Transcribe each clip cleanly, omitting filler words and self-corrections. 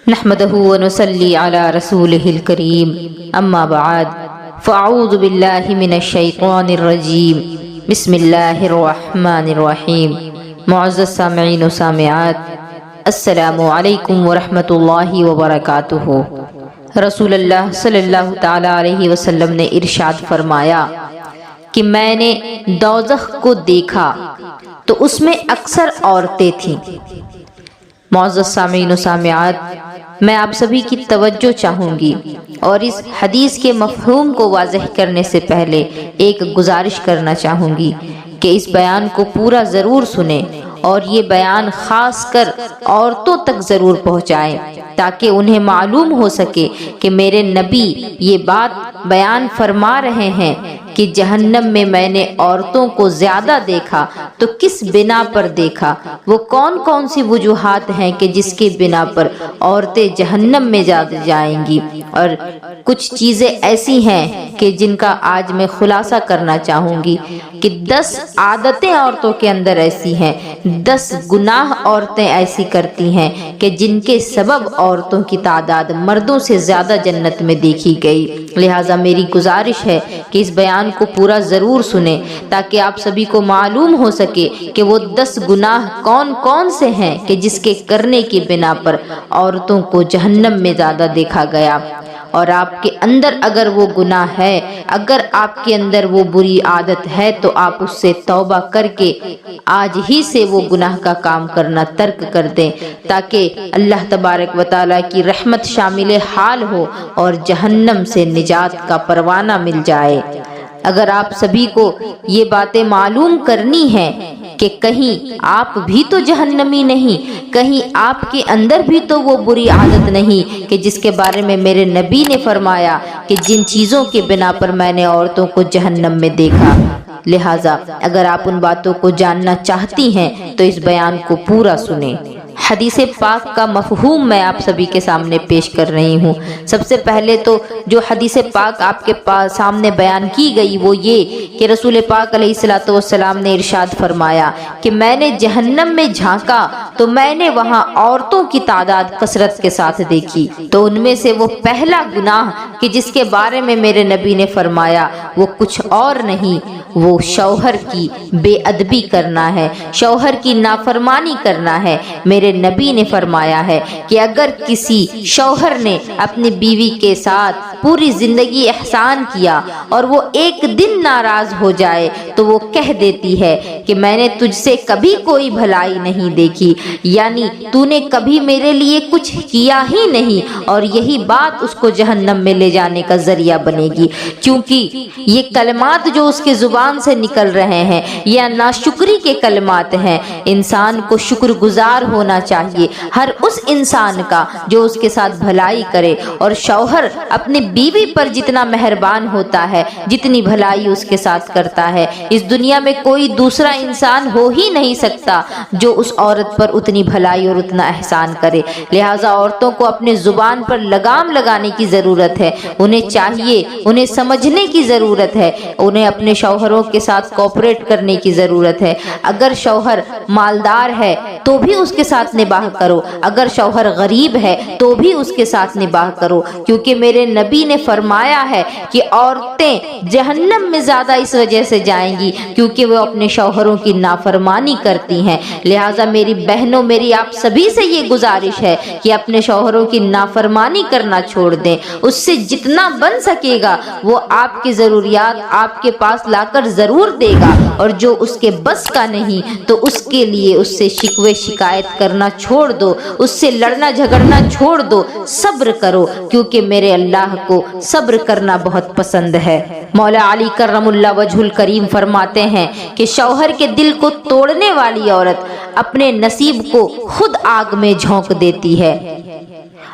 نحمده ونصلي على رسوله الكريم اما بعد فاعوذ بالله من الشیطان الرجیم بسم اللہ الرحمن الرحیم۔ معزز سامعین و سامعات، السلام علیکم ورحمۃ اللہ وبرکاتہ۔ رسول اللہ صلی اللہ تعالی علیہ وسلم نے ارشاد فرمایا کہ میں نے دوزخ کو دیکھا تو اس میں اکثر عورتیں تھیں۔ معزز سامعین و سامعات، میں آپ سبھی کی توجہ چاہوں گی اور اس حدیث کے مفہوم کو واضح کرنے سے پہلے ایک گزارش کرنا چاہوں گی کہ اس بیان کو پورا ضرور سنیں اور یہ بیان خاص کر عورتوں تک ضرور پہنچائیں تاکہ انہیں معلوم ہو سکے کہ میرے نبی یہ بات بیان فرما رہے ہیں کہ جہنم میں میں نے عورتوں کو زیادہ دیکھا تو کس بنا پر دیکھا، وہ کون کون سی وجوہات ہیں کہ جس کے بنا پر عورتیں جہنم میں جائیں گی، اور کچھ چیزیں ایسی ہیں کہ جن کا آج میں خلاصہ کرنا چاہوں گی کہ 10 عادتیں عورتوں کے اندر ایسی ہیں، 10 گناہ عورتیں ایسی کرتی ہیں کہ جن کے سبب عورتوں کی تعداد مردوں سے زیادہ جنت میں دیکھی گئی۔ لہٰذا میری گزارش ہے کہ اس بیان کو پورا ضرور سنیں تاکہ آپ سبھی کو معلوم ہو سکے کہ وہ 10 گناہ کون کون سے ہیں کہ جس کے کرنے کی بنا پر عورتوں کو جہنم میں زیادہ دیکھا گیا۔ اور آپ کے اندر اگر وہ گناہ ہے، اگر آپ کے اندر وہ بری عادت ہے تو آپ اس سے توبہ کر کے آج ہی سے وہ گناہ کا کام کرنا ترک کر دیں تاکہ اللہ تبارک و تعالیٰ کی رحمت شامل حال ہو اور جہنم سے نجات کا پروانہ مل جائے۔ اگر آپ سبھی کو یہ باتیں معلوم کرنی ہیں کہ کہیں آپ بھی تو جہنمی نہیں، کہیں آپ کے اندر بھی تو وہ بری عادت نہیں کہ جس کے بارے میں میرے نبی نے فرمایا کہ جن چیزوں کے بنا پر میں نے عورتوں کو جہنم میں دیکھا۔ لہٰذا اگر آپ ان باتوں کو جاننا چاہتی ہیں تو اس بیان کو پورا سنیں۔ حدیث پاک کا مفہوم میں آپ سبھی کے سامنے پیش کر رہی ہوں۔ سب سے پہلے تو جو حدیث پاک آپ کے سامنے بیان کی گئی وہ یہ کہ رسول پاک علیہ الصلوۃ والسلام نے ارشاد فرمایا کہ میں نے جہنم میں جھانکا تو میں نے وہاں عورتوں کی تعداد کثرت کے ساتھ دیکھی، تو ان میں سے وہ پہلا گناہ کہ جس کے بارے میں میرے نبی نے فرمایا وہ کچھ اور نہیں، وہ شوہر کی بے ادبی کرنا ہے، شوہر کی نافرمانی کرنا ہے۔ میرے نبی نے فرمایا ہے کہ اگر کسی شوہر نے اپنی بیوی کے ساتھ پوری زندگی احسان کیا اور وہ ایک دن ناراض ہو جائے تو وہ کہہ دیتی ہے کہ میں نے تجھ سے کبھی کوئی بھلائی نہیں دیکھی، یعنی تو نے کبھی میرے لیے کچھ کیا ہی نہیں، اور یہی بات اس کو جہنم میں لے جانے کا ذریعہ بنے گی، کیونکہ یہ کلمات جو اس کے زبان سے نکل رہے ہیں یا ناشکری کے کلمات ہیں۔ انسان کو شکر گزار ہونا چاہیے ہر اس انسان کا جو اس کے ساتھ بھلائی کرے، اور شوہر اپنی بیوی پر جتنا مہربان ہوتا ہے، جتنی بھلائی اس کے ساتھ کرتا ہے، اس دنیا میں کوئی دوسرا انسان ہو ہی نہیں سکتا جو اس عورت پر اتنی بھلائی اور اتنا احسان کرے۔ لہٰذا عورتوں کو اپنے زبان پر لگام لگانے کی ضرورت ہے، انہیں چاہیے، انہیں سمجھنے کی ضرورت ہے، انہیں اپنے شوہروں کے ساتھ کوپریٹ کرنے کی ضرورت ہے۔ اگر شوہر مالدار ہے تو بھی اس کے ساتھ نباہ کرو، اگر شوہر غریب ہے تو بھی اس کے ساتھ نباہ کرو، کیونکہ میرے نبی نے فرمایا ہے کہ عورتیں جہنم میں زیادہ اس وجہ سے جائیں گی کیونکہ وہ اپنے شوہروں کی نافرمانی کرتی ہیں۔ لہٰذا میری بہنوں، میری آپ سبھی سے یہ گزارش ہے کہ اپنے شوہروں کی نافرمانی کرنا چھوڑ دیں، اس سے جتنا بن سکے گا وہ آپ کی ضروریات آپ کے پاس لا کر ضرور دے گا، اور جو اس کے بس کا نہیں تو اس کے لیے اس سے شکوے شکایت کرنا چھوڑ دو، اس سے لڑنا جھگڑنا چھوڑ دو، صبر کرو، کیونکہ میرے اللہ کو صبر کرنا بہت پسند ہے۔ مولا علی کرم اللہ وجہ الکریم فرماتے ہیں کہ شوہر کے دل کو توڑنے والی عورت اپنے نصیب کو خود آگ میں جھونک دیتی ہے۔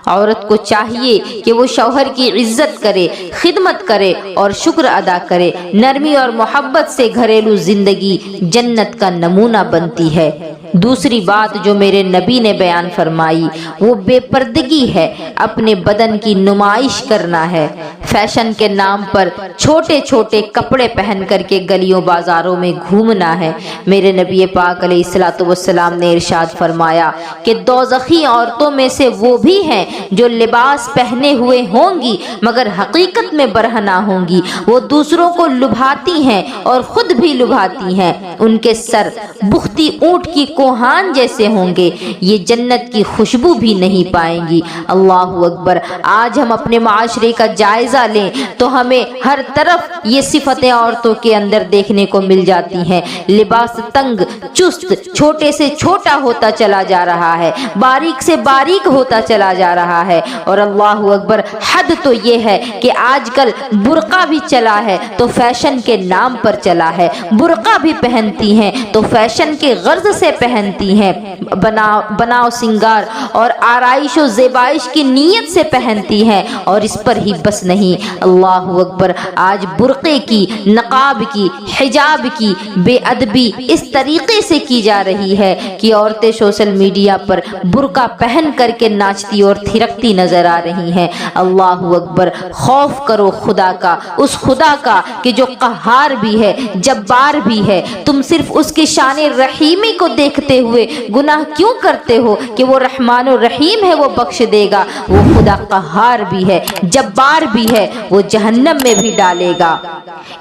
عورت کو چاہیے کہ وہ شوہر کی عزت کرے، خدمت کرے اور شکر ادا کرے۔ نرمی اور محبت سے گھریلو زندگی جنت کا نمونہ بنتی ہے۔ دوسری بات جو میرے نبی نے بیان فرمائی وہ بے پردگی ہے، اپنے بدن کی نمائش کرنا ہے، فیشن کے نام پر چھوٹے چھوٹے کپڑے پہن کر کے گلیوں بازاروں میں گھومنا ہے۔ میرے نبی پاک علیہ الصلوۃ والسلام نے ارشاد فرمایا کہ دوزخی عورتوں میں سے وہ بھی ہیں جو لباس پہنے ہوئے ہوں گی مگر حقیقت میں برہنہ ہوں گی، وہ دوسروں کو لبھاتی ہیں اور خود بھی لبھاتی ہیں، ان کے سر بختی اونٹ کی کوہان جیسے ہوں گے، یہ جنت کی خوشبو بھی نہیں پائیں گی۔ اللہ اکبر۔ آج ہم اپنے معاشرے کا جائزہ لیں تو ہمیں ہر طرف یہ صفتیں عورتوں کے اندر دیکھنے کو مل جاتی ہیں۔ لباس تنگ چست چھوٹے سے چھوٹا ہوتا چلا جا رہا ہے، باریک سے باریک ہوتا چلا جا رہا ہے، اور اللہ اکبر، حد تو یہ ہے کہ آج کل برقع بھی چلا ہے تو فیشن کے نام پر چلا ہے، برقع بھی پہنتی ہیں تو فیشن کے غرض سے پہنتی ہیں، بناؤ سنگار اور آرائش و زیبائش کی نیت سے پہنتی ہیں، اور اس پر ہی بس نہیں، اللہ اکبر، آج برقعے کی، نقاب کی، حجاب کی بے ادبی اس طریقے سے کی جا رہی ہے کہ عورتیں سوشل میڈیا پر برقع پہن کر کے ناچتی اور تھرکتی نظر آ رہی ہیں۔ اللہ اکبر۔ خوف کرو خدا کا، اس خدا کا کہ جو قہار بھی ہے، جبار بھی ہے۔ تم صرف اس کی شان رحیمی کو دیکھتے ہوئے گناہ کیوں کرتے ہو کہ وہ رحمان و رحیم ہے، وہ بخش دے گا، وہ خدا قہار بھی ہے، جبار بھی ہے، وہ جہنم میں بھی ڈالے گا۔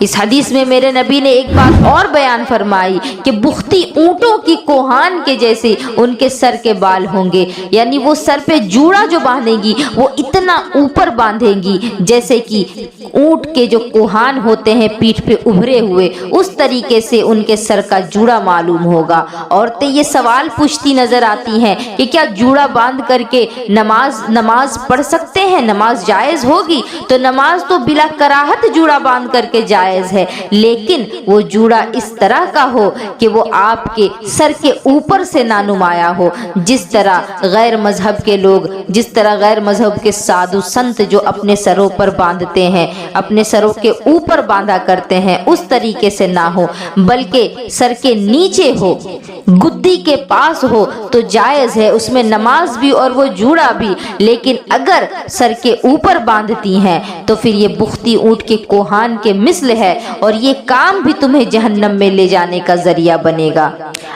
اس حدیث میں میرے نبی نے ایک بات اور بیان فرمائی کہ بختی اونٹوں کی کوہان کے جیسے ان کے سر کے بال ہوں گے، یعنی وہ سر پہ جوڑا جو باندھیں گی وہ اتنا اوپر باندھیں گی جیسے کہ اونٹ کے جو کوہان ہوتے ہیں پیٹھ پہ ابھرے ہوئے، اس طریقے سے ان کے سر کا جوڑا معلوم ہوگا۔ عورتیں یہ سوال پوچھتی نظر آتی ہیں کہ کیا جوڑا باندھ کر کے نماز پڑھ سکتے ہیں، نماز جائز ہوگی؟ تو نماز تو بلا کراہت جوڑا باندھ کر کے جائز ہے، لیکن وہ جوڑا اس طرح کا ہو کہ وہ آپ کے سر کے اوپر سے نہ نمایاں ہو، جس طرح غیر مذہب کے لوگ، جس طرح غیر مذہب کے سادھو سنت جو اپنے سروں پر باندھتے ہیں، اپنے سروں کے اوپر باندھا کرتے ہیں، اس طریقے سے نہ ہو، بلکہ سر کے نیچے ہو، گدی کے پاس ہو تو جائز ہے، اس میں نماز بھی اور وہ جوڑا بھی۔ لیکن اگر سر کے اوپر باندھتی ہیں تو پھر یہ بختی اونٹ کے کوہان کے مثل ہے، اور یہ کام بھی تمہیں جہنم میں لے جانے کا ذریعہ بنے گا۔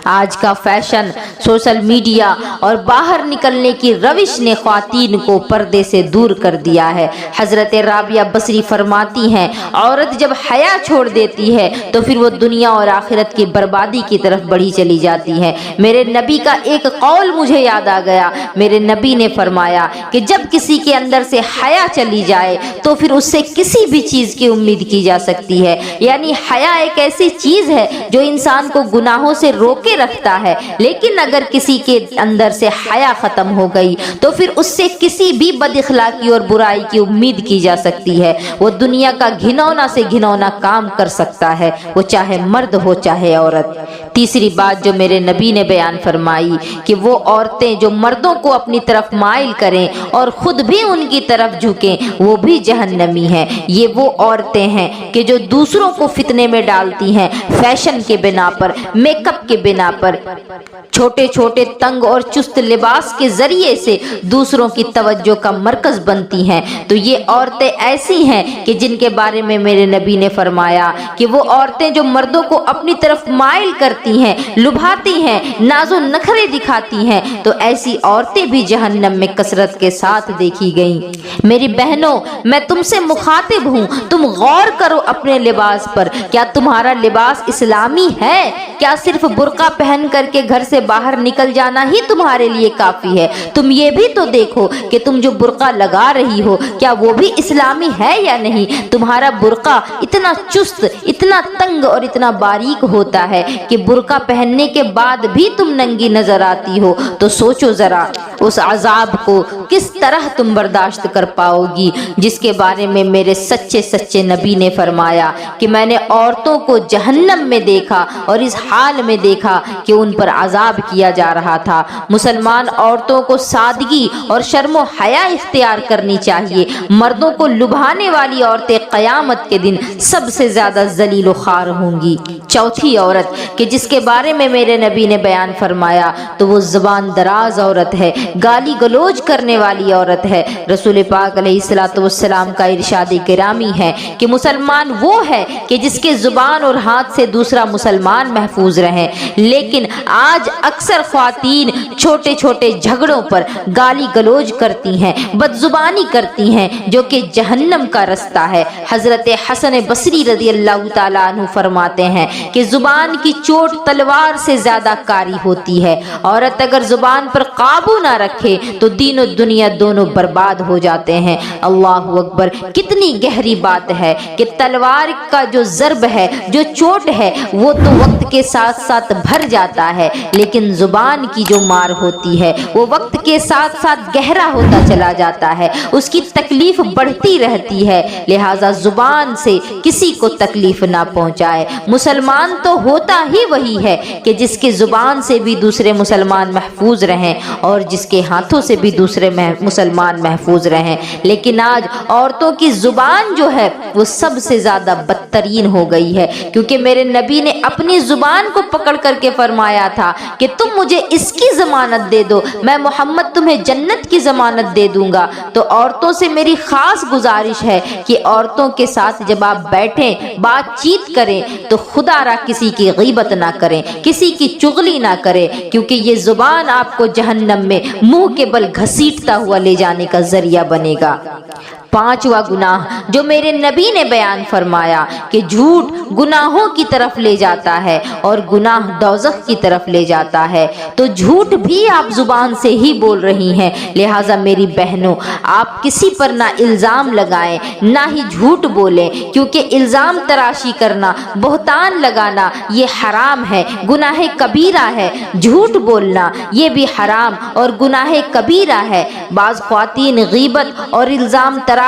آج کا فیشن، سوشل میڈیا اور باہر نکلنے کی روش نے خواتین کو پردے سے دور کر دیا ہے۔ حضرت رابعہ بصری فرماتی ہیں، عورت جب حیا چھوڑ دیتی ہے تو پھر وہ دنیا اور آخرت کی بربادی کی طرف بڑھی چلی جاتی ہے۔ میرے نبی کا ایک قول مجھے یاد آ گیا۔ میرے نبی نے فرمایا کہ جب کسی کے اندر سے حیا چلی جائے تو پھر اس سے کسی بھی چیز کی امید کی جا سکتی ہے، یعنی حیا ایک ایسی چیز ہے جو انسان کو گناہوں سے روکے رکھتا ہے، لیکن اگر کسی کے اندر سے حیا ختم ہو گئی تو پھر اس سے کسی بھی بد اخلاقی اور برائی کی امید کی جا سکتی ہے۔ وہ دنیا کا گھنونا سے گھنونا کام کر سکتا ہے، وہ چاہے مرد ہو چاہے عورت۔ تیسری بات جو میرے نبی نے بیان فرمائی کہ وہ عورتیں جو مردوں کو اپنی طرف مائل کریں اور خود بھی ان کی طرف جھکیں وہ بھی جہنمی ہیں۔ یہ وہ عورتیں ہیں کہ جو دوسروں کو فتنے میں ڈالتی ہیں، فیشن کے بنا پر، میک اپ کے بنا پر، چھوٹے چھوٹے تنگ اور چست لباس کے ذریعے سے دوسروں کی توجہ کا مرکز بنتی ہیں۔ تو یہ عورتیں ایسی ہیں کہ جن کے بارے میں میرے نبی نے فرمایا کہ وہ عورتیں جو مردوں کو اپنی طرف مائل کرتی ہیں، لبھاتی ہیں، ناز و نخرے دکھاتی ہیں، تو ایسی عورتیں بھی جہنم میں کثرت کے ساتھ دیکھی گئیں۔ میری بہنوں، میں تم سے مخاطب ہوں، تم غور کرو اپنے لباس پر۔ کیا تمہارا لباس اسلامی ہے؟ کیا صرف برقع پہن کر کے گھر سے باہر نکل جانا ہی تمہارے لیے کافی ہے؟ تم یہ بھی تو دیکھو کہ تم جو برقع لگا رہی ہو کیا وہ بھی اسلامی ہے یا نہیں؟ تمہارا برقع اتنا چست، اتنا تنگ اور اتنا باریک ہوتا ہے کہ برقع پہننے کے بعد بھی تم ننگی نظر آتی ہو، تو سوچو ذرا اس عذاب کو کس طرح تم برداشت کر پاؤ گی جس کے بارے میں میرے سچے سچے نبی نے فرمایا کہ میں نے عورتوں کو جہنم میں دیکھا اور اس حال میں دیکھا کہ ان پر عذاب کیا جا رہا تھا۔ مسلمان عورتوں کو سادگی اور شرم و حیا اختیار کرنی چاہیے۔ مردوں کو لبھانے والی عورتیں قیامت کے دن سب سے زیادہ ذلیل و خوار ہوں گی۔ چوتھی عورت کہ جس کے بارے میں میرے نبی نے بیان فرمایا تو وہ زبان دراز عورت ہے، گالی گلوچ کرنے والی عورت ہے۔ رسول پاک علیہ الصلوۃ والسلام کا ارشاد گرامی ہے کہ مسلمان وہ ہے کہ جس کے زبان اور ہاتھ سے دوسرا مسلمان محفوظ رہے، لیکن آج اکثر خواتین چھوٹے چھوٹے جھگڑوں پر گالی گلوچ کرتی ہیں، بدزبانی کرتی ہیں، جو کہ جہنم کا رستہ ہے۔ حضرت حسن بصری رضی اللہ تعالیٰ عنہ فرماتے ہیں کہ زبان کی چوٹ تلوار سے زیادہ کاری ہوتی ہے۔ عورت اگر زبان پر قابو نہ رکھے تو دین و دنیا دونوں برباد ہو جاتے ہیں۔ اللہ اکبر، کتنی گہری بات ہے کہ تلوار کا جو ضرب ہے، جو چوٹ ہے، وہ تو وقت کے ساتھ ساتھ بھر جاتا ہے، لیکن زبان کی جو مار ہوتی ہے وہ وقت کے ساتھ ساتھ گہرا ہوتا چلا جاتا ہے، اس کی تکلیف بڑھتی رہتی ہے۔ لہٰذا زبان سے کسی کو تکلیف نہ پہنچائے۔ مسلمان تو ہوتا ہی وہی ہے کہ جس کے زبان سے بھی دوسرے مسلمان محفوظ رہیں اور جس کے ہاتھوں سے بھی دوسرے مسلمان محفوظ رہیں، لیکن آج عورتوں کی زبان جو ہے وہ سب سے زیادہ بدترین ہو گئی ہے، کیونکہ میرے نبی نے اپنی زبان کو پکڑ کر کے فرمایا تھا کہ تم مجھے اس کی ضمانت دے دو، میں محمد تمہیں جنت کی ضمانت دے دوں گا۔ تو عورتوں سے میری خاص گزارش ہے کہ عورتوں کے ساتھ جب آپ بیٹھیں، بات چیت کریں تو خدا را کسی کی غیبت نہ کریں، کسی کی چغلی نہ کریں، کیونکہ یہ زبان آپ کو جہنم میں منہ کے بل گھسیٹتا ہوا لے جانے کا ذریعہ بنے گا۔ پانچواں گناہ جو میرے نبی نے بیان فرمایا کہ جھوٹ گناہوں کی طرف لے جاتا ہے اور گناہ دوزخ کی طرف لے جاتا ہے، تو جھوٹ بھی آپ زبان سے ہی بول رہی ہیں۔ لہٰذا میری بہنوں، آپ کسی پر نہ الزام لگائیں، نہ ہی جھوٹ بولیں، کیونکہ الزام تراشی کرنا، بہتان لگانا یہ حرام ہے، گناہ کبیرہ ہے۔ جھوٹ بولنا یہ بھی حرام اور گناہ کبیرہ ہے۔ بعض خواتین غیبت اور الزام تراشی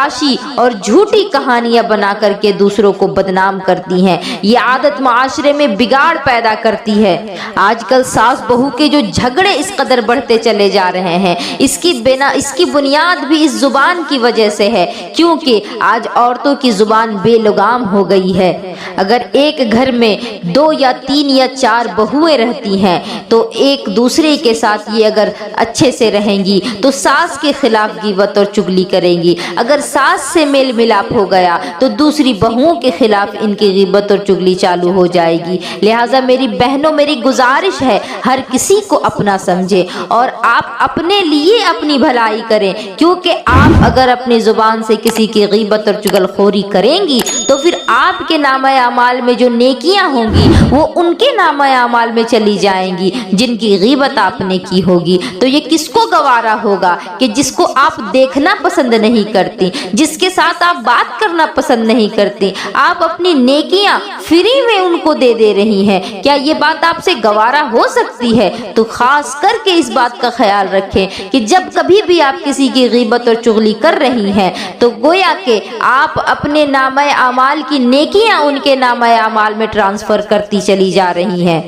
اور جھوٹی کہانیاں بنا کر کے دوسروں کو بدنام کرتی ہیں۔ یہ عادت معاشرے میں بگاڑ پیدا کرتی ہے۔ آج کل ساس بہو کے جو جھگڑے اس قدر بڑھتے چلے جا رہے ہیں، اس کی بنیاد بھی اس زبان کی وجہ سے ہے، کیونکہ آج عورتوں کی زبان بے لگام ہو گئی ہے۔ اگر ایک گھر میں 2 یا 3 یا 4 بہویں رہتی ہیں تو ایک دوسرے کے ساتھ یہ اگر اچھے سے رہیں گی تو ساس کے خلاف غیبت اور چغلی کریں گی، اگر ساس سے میل ملاپ ہو گیا تو دوسری بہوؤں کے خلاف ان کی غیبت اور چغلی چالو ہو جائے گی۔ لہٰذا میری بہنوں، میری گزارش ہے ہر کسی کو اپنا سمجھے اور آپ اپنے لیے اپنی بھلائی کریں، کیونکہ آپ اگر اپنی زبان سے کسی کی غیبت اور چغل خوری کریں گی تو پھر آپ کے نامہ اعمال میں جو نیکیاں ہوں گی وہ ان کے نامہ اعمال میں چلی جائیں گی جن کی غیبت آپ نے کی ہوگی۔ تو یہ کس کو گوارا ہوگا کہ جس کو آپ دیکھنا پسند نہیں کرتی، جس کے ساتھ آپ بات کرنا پسند نہیں کرتی، آپ اپنی نیکیاں فری میں ان کو دے رہی ہیں، کیا یہ بات آپ سے گوارا ہو سکتی ہے؟ تو خاص کر کے اس بات کا خیال رکھیں کہ جب کبھی بھی آپ کسی کی غیبت اور چغلی کر رہی ہیں تو گویا کہ آپ اپنے نامہ اعمال کی نیکیاں ان کے نامہ اعمال میں ٹرانسفر کرتی چلی جا رہی ہیں۔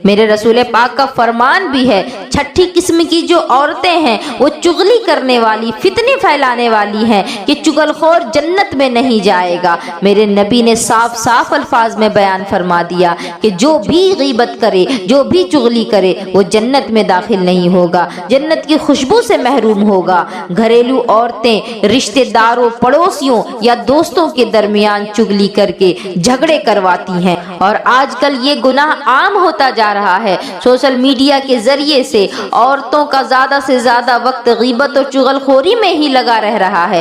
میرے رسول پاک کا فرمان بھی ہے، چھٹی قسم کی جو عورتیں ہیں وہ چغلی کرنے والی، فتنے پھیلانے والی ہیں کہ چغل خور جنت میں نہیں جائے گا۔ میرے نبی نے صاف صاف الفاظ میں بیان فرما دیا کہ جو بھی غیبت کرے، جو بھی چغلی کرے، وہ جنت میں داخل نہیں ہوگا، جنت کی خوشبو سے محروم ہوگا۔ گھریلو عورتیں رشتہ داروں، پڑوسیوں یا دوستوں کے درمیان چغلی کر کے جھگڑے کرواتی ہیں، اور آج کل یہ گناہ عام ہوتا جا رہا ہے۔ سوشل میڈیا کے ذریعے سے عورتوں کا زیادہ سے زیادہ وقت غیبت اور چغل خوری میں ہی لگا رہ رہا ہے،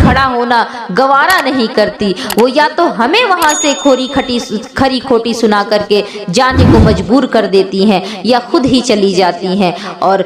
کھڑا ہونا گوارا نہیں کرتی، وہ یا تو ہمیں وہاں سے کھری کھوٹی سنا کر کے جانے کو مجبور کر دیتی ہیں یا خود ہی چلی جاتی ہیں۔ اور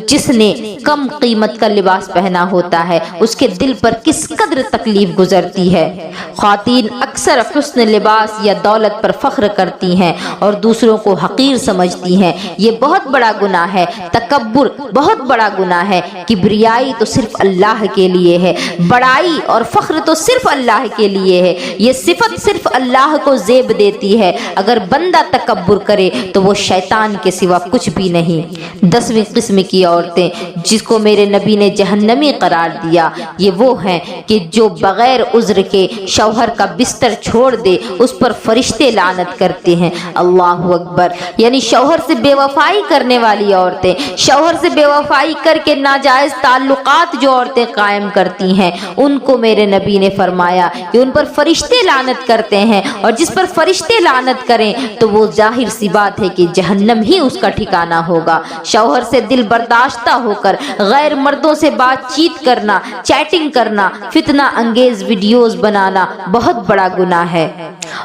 جس نے کم قیمت کا لباس پہنا ہوتا ہے اس کے دل پر کس قدر تکلیف گزرتی ہے۔ خواتین اکثر حسن لباس یا دولت پر فخر کرتی ہیں اور دوسروں کو حقیر سمجھتی ہیں، یہ بہت بڑا گناہ ہے۔ تکبر بہت بڑا گناہ ہے۔ کبریائی تو صرف اللہ کے لیے ہے، بڑائی اور فخر تو صرف اللہ کے لیے ہے، یہ صفت صرف اللہ کو زیب دیتی ہے۔ اگر بندہ تکبر کرے تو وہ شیطان کے سوا کچھ بھی نہیں۔ 10ویں قسم کی عورتیں جس کو میرے نبی نے جہنمی قرار دیا، یہ وہ ہیں کہ جو بغیر عذر کے شوہر کا بستر چھوڑ دے اس پر فرشتے لعنت کرتے ہیں۔ اللہ اکبر! یعنی شوہر سے بے وفائی کرنے والی عورتیں، شوہر سے بے وفائی کر کے ناجائز تعلقات جو عورتیں قائم کرتی ہیں، ان کو میرے نبی نے فرمایا کہ ان پر فرشتے لعنت کرتے ہیں، اور جس پر فرشتے لعنت کریں تو وہ ظاہر سی بات ہے کہ جہنم ہی اس کا ٹھکانہ ہوگا۔ شوہر سے دل برداشتہ ہو کر غیر مردوں سے بات چیت کرنا، چیٹنگ کرنا، فتنہ انگیز ویڈیوز بنانا بہت بڑا گناہ ہے،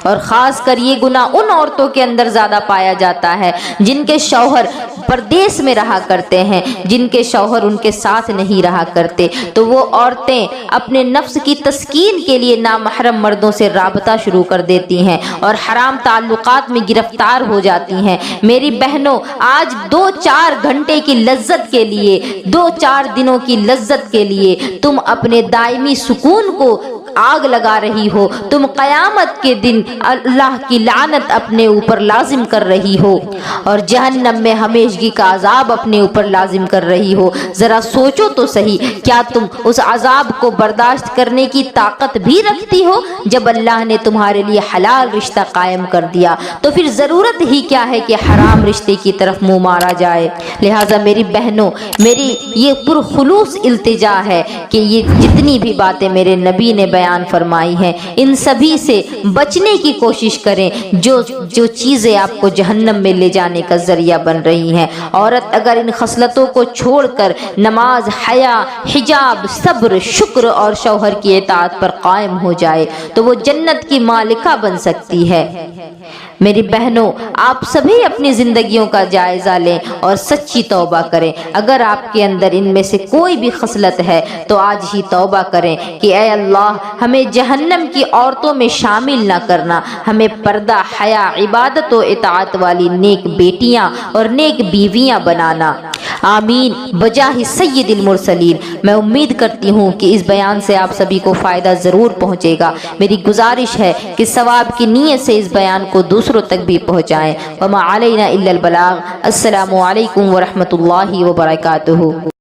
اور خاص کر یہ گناہ ان عورتوں کے اندر زیادہ پایا جاتا ہے جن کے شوہر پردیس میں رہا کرتے ہیں، جن کے شوہر ان کے ساتھ نہیں رہا کرتے، تو وہ عورتیں اپنے نفس کی تسکین کے لیے نامحرم مردوں سے رابطہ شروع کر دیتی ہیں اور حرام تعلقات میں گرفتار ہو جاتی ہیں۔ میری بہنوں، آج 2-4 گھنٹے کی لذت کے لیے، 2-4 دنوں کی لذت کے لیے تم اپنے دائمی سکون کو آگ لگا رہی ہو، تم قیامت کے دن اللہ کی لعنت اپنے اوپر لازم کر رہی ہو اور جہنم میں ہمیشگی کا عذاب اپنے اوپر لازم کر رہی ہو۔ ذرا سوچو تو صحیح، کیا تم اس عذاب کو برداشت کرنے کی طاقت بھی رکھتی ہو؟ جب اللہ نے تمہارے لیے حلال رشتہ قائم کر دیا تو پھر ضرورت ہی کیا ہے کہ حرام رشتے کی طرف منہ مارا جائے؟ لہٰذا میری بہنوں، میری یہ پرخلوص التجا ہے کہ یہ جتنی بھی باتیں میرے نبی نے بیان فرمائی ہیں، ان سبھی سے بچنے کی کوشش کریں جو چیزیں آپ کو جہنم میں لے جانے کا ذریعہ بن رہی ہیں۔ عورت اگر ان خصلتوں کو چھوڑ کر نماز، حیا، حجاب، صبر، شکر اور شوہر کی اطاعت پر قائم ہو جائے تو وہ جنت کی مالکہ بن سکتی ہے۔ میری بہنوں، آپ سبھی اپنی زندگیوں کا جائزہ لیں اور سچی توبہ کریں۔ اگر آپ کے اندر ان میں سے کوئی بھی خصلت ہے تو آج ہی توبہ کریں کہ اے اللہ، ہمیں جہنم کی عورتوں میں شامل نہ کرنا، ہمیں پردہ، حیا، عبادت و اطاعت والی نیک بیٹیاں اور نیک بیویاں بنانا۔ آمین بجاہ سید المرسلین۔ میں امید کرتی ہوں کہ اس بیان سے آپ سبھی کو فائدہ ضرور پہنچے گا۔ میری گزارش ہے کہ ثواب کی نیت سے اس بیان کو دوسروں تک بھی پہنچائیں۔ وما علینا الا البلاغ۔ السلام علیکم ورحمۃ اللہ وبرکاتہ۔